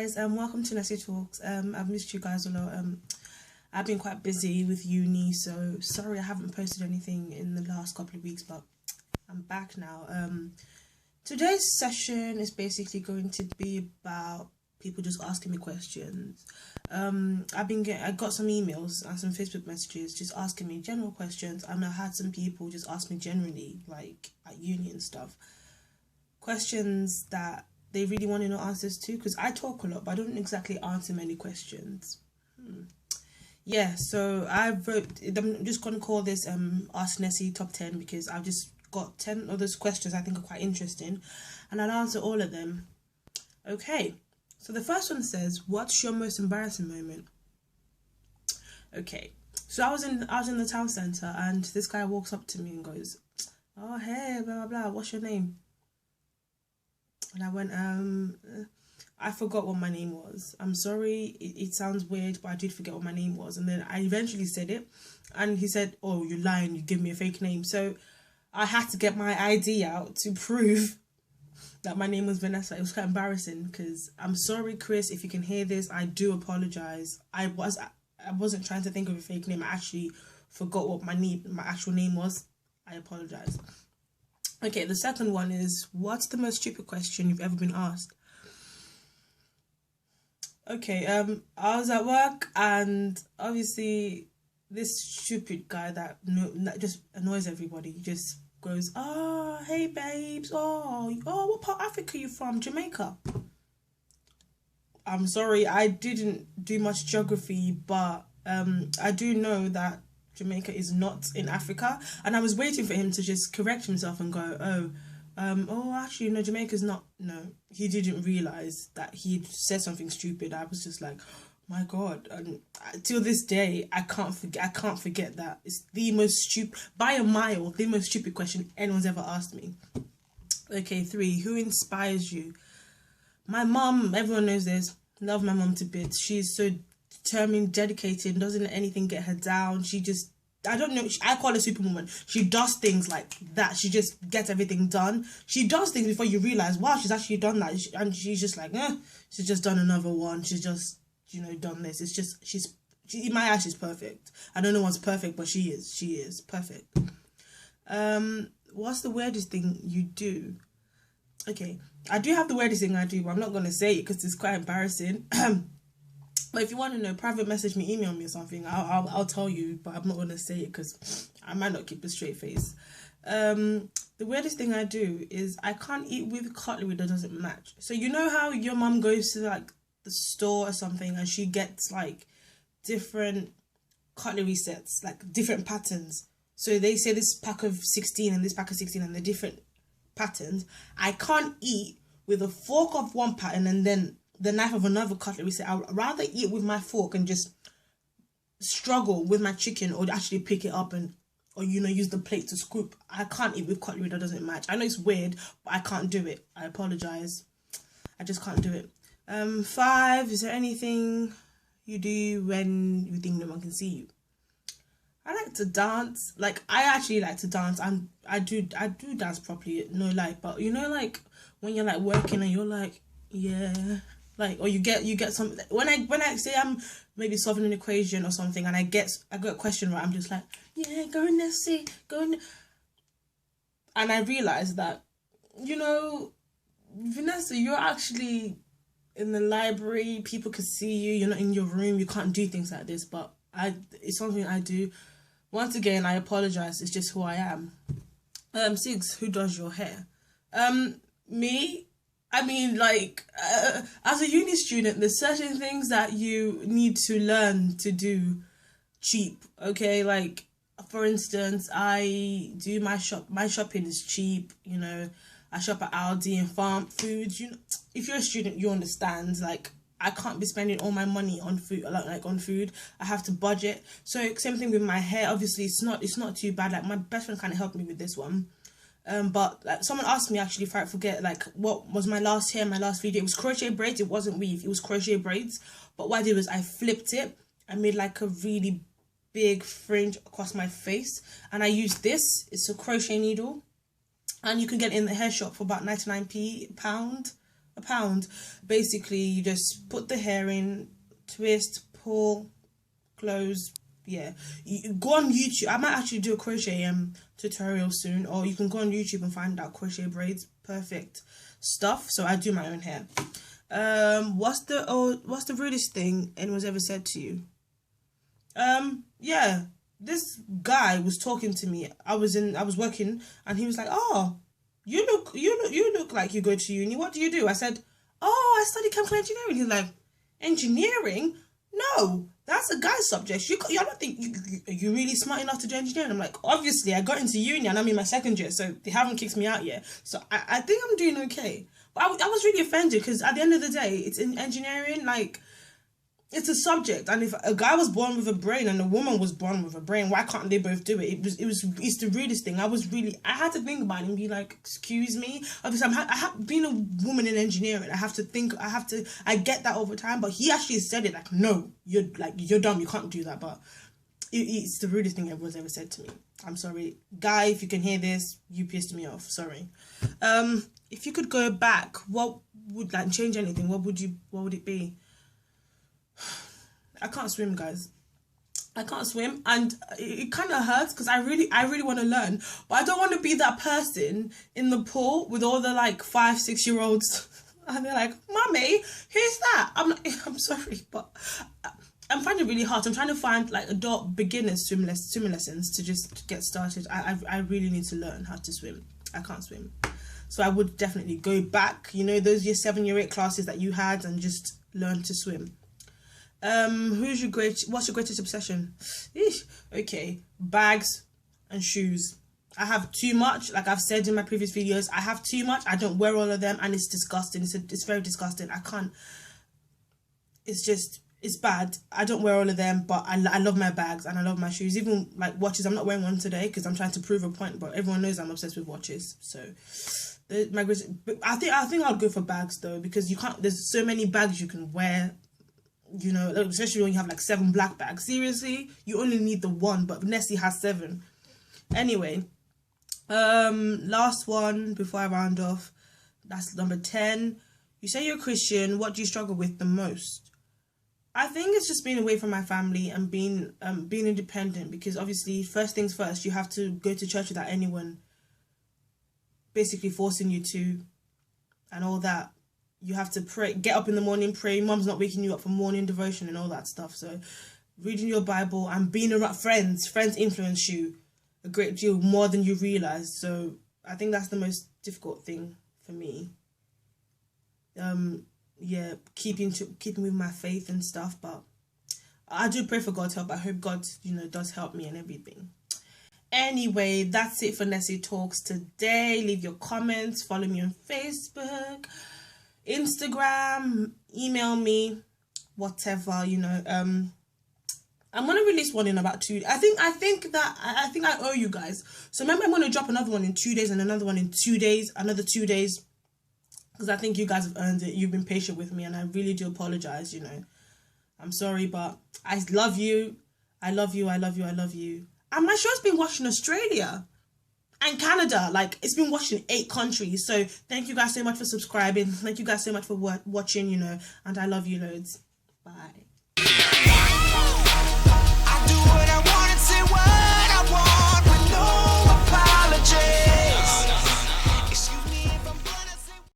guys, welcome to Nessie Talks. I've missed you guys a lot. I've been quite busy with uni, so sorry I haven't posted anything in the last couple of weeks, but I'm back now. Today's session is basically going to be about people just asking me questions. I got some emails and some Facebook messages just asking me general questions, and I had some people just ask me generally, like at uni and stuff, questions that they really want to know answers to, because I talk a lot but I don't exactly answer many questions. Yeah, so I'm just going to call this Ask Nessie Top 10, because I've just got 10 of those questions I think are quite interesting, and I'll answer all of them. Okay, so the first one says, what's your most embarrassing moment? Okay, so I was in the town centre, and this guy walks up to me and goes, oh hey, blah blah blah, what's your name? And I went, I forgot what my name was. I'm sorry, it sounds weird, but I did forget what my name was. And then I eventually said it, and he said, oh, you're lying, you give me a fake name. So I had to get my ID out to prove that my name was Vanessa. It was quite embarrassing, because I'm sorry, Chris, if you can hear this, I do apologise. I wasn't trying to think of a fake name. I actually forgot what my actual name was. I apologise. Okay, the second one is, what's the most stupid question you've ever been asked? Okay, I was at work, and obviously this stupid guy that just annoys everybody, he just goes, oh, hey babes, oh, what part of Africa are you from? Jamaica. I'm sorry, I didn't do much geography, but I do know that Jamaica is not in Africa, and I was waiting for him to just correct himself and go, actually, no, Jamaica's not. No, he didn't realise that he'd said something stupid. I was just like, my God, and till this day, I can't forget that. It's the most stupid, by a mile, the most stupid question anyone's ever asked me. Okay, 3, who inspires you? My mum, everyone knows this. Love my mum to bits. She's so determined, dedicated, doesn't let anything get her down. She just, I don't know, I call her superwoman. She does things like that. She just gets everything done. She does things before you realise, wow, she's actually done that. And she's just like, she's just done another one. She's just, done this. It's just, in my eyes, she's perfect. I don't know what's perfect, but she is perfect. What's the weirdest thing you do? Okay, I do have the weirdest thing I do, but I'm not going to say it because it's quite embarrassing. But if you want to know, private message me, email me or something. I'll tell you, but I'm not going to say it because I might not keep a straight face. The weirdest thing I do is I can't eat with cutlery that doesn't match. So you know how your mum goes to like the store or something and she gets like different cutlery sets, like different patterns. So they say this pack of 16 and this pack of 16 and the different patterns. I can't eat with a fork of one pattern and then the knife of another cutlery set. I'd rather eat with my fork and just struggle with my chicken, or actually pick it up or use the plate to scoop. I can't eat with cutlery that doesn't match. I know it's weird, but I can't do it. I apologise. I just can't do it. 5, is there anything you do when you think no one can see you? I like to dance. Like, I actually like to dance, and I do dance properly, no lie. But like when you're like working and you're like, yeah, like, or you get some, when I say I'm maybe solving an equation or something and I got a question right, I'm just like, yeah, go in there, see, go in there. And I realised that, Vanessa, you're actually in the library, people can see you, you're not in your room, you can't do things like this, but it's something I do. Once again, I apologise, it's just who I am. 6, who does your hair? Me. I mean, like, as a uni student, there's certain things that you need to learn to do cheap, okay? Like, for instance, I do my shopping is cheap, I shop at Aldi and Farm Foods. If you're a student, you understand, like, I can't be spending all my money on food, like on food. I have to budget. So same thing with my hair. Obviously, it's not too bad. Like, my best friend kind of helped me with this one. But like, someone asked me, actually, if I forget, like, what was my last video. It was crochet braids. It wasn't weave. It was crochet braids. But what I did was I flipped it. I made like a really big fringe across my face, and I used this. It's a crochet needle, and you can get it in the hair shop for about 99p pound. £1. Basically, you just put the hair in, twist, pull, close. Yeah, you go on YouTube. I might actually do a crochet tutorial soon, or you can go on YouTube and find out crochet braids. Perfect stuff. So I do my own hair. What's the rudest thing anyone's ever said to you? Yeah, this guy was talking to me. I was working, and he was like, "Oh, you look like you go to uni. What do you do?" I said, "Oh, I study chemical engineering." He's like, "Engineering? No, that's a guy's subject. You don't think you're really smart enough to do engineering?" I'm like, "Obviously, I got into uni and I'm in my second year, so they haven't kicked me out yet. So I think I'm doing okay." But I was really offended because at the end of the day, it's in engineering, like, it's a subject, and if a guy was born with a brain and a woman was born with a brain, why can't they both do it? It's the rudest thing. I had to think about it and be like, excuse me. Obviously, being a woman in engineering, I get that over time, but he actually said it like, no, you're dumb, you can't do that. But it's the rudest thing everyone's ever said to me. I'm sorry, guy, if you can hear this, you pissed me off. Sorry. If you could go back, what would, like, change anything? What would it be? I can't swim, guys. I can't swim, and it kind of hurts because I really want to learn, but I don't want to be that person in the pool with all the like 5-6-year-olds, and they're like, "Mummy, who's that?" I'm like, I'm sorry, but I'm finding it really hard. I'm trying to find like adult beginners swimming lessons to just get started. I really need to learn how to swim. I can't swim, so I would definitely go back. You know, those year 7, year 8 classes that you had, and just learn to swim. What's your greatest obsession? Eesh. Okay, bags and shoes. I have too much. Like I've said in my previous videos, I have too much. I don't wear all of them, and it's disgusting. It's very disgusting. I can't. It's bad. I don't wear all of them, but I love my bags and I love my shoes. Even like watches. I'm not wearing one today because I'm trying to prove a point, but everyone knows I'm obsessed with watches. So I think I'll go for bags though, because you can't. There's so many bags you can wear. You know, especially when you have like 7 black bags. Seriously, you only need the one, but Nessie has 7. Anyway, last one before I round off. That's number 10. You say you're a Christian. What do you struggle with the most? I think it's just being away from my family and being independent, because obviously, first things first, you have to go to church without anyone basically forcing you to, and all that. You have to pray, get up in the morning, pray. Mom's not waking you up for morning devotion and all that stuff. So reading your Bible and being around friends influence you a great deal more than you realize. So I think that's the most difficult thing for me. Yeah, keeping with my faith and stuff. But I do pray for God's help. I hope God, does help me and everything. Anyway, that's it for Nessie Talks today. Leave your comments. Follow me on Facebook, Instagram, email me, whatever, I'm gonna release one in about 2. I think I owe you guys. So remember, I'm gonna drop another one in 2 days and another one in 2 days, another 2 days, because I think you guys have earned it. You've been patient with me, and I really do apologize. I'm sorry, but I love you. I love you. I love you. I love you. And my show's been watched in Australia and Canada. Like, it's been watched in 8 countries. So thank you guys so much for subscribing. Thank you guys so much for watching, and I love you loads. Bye.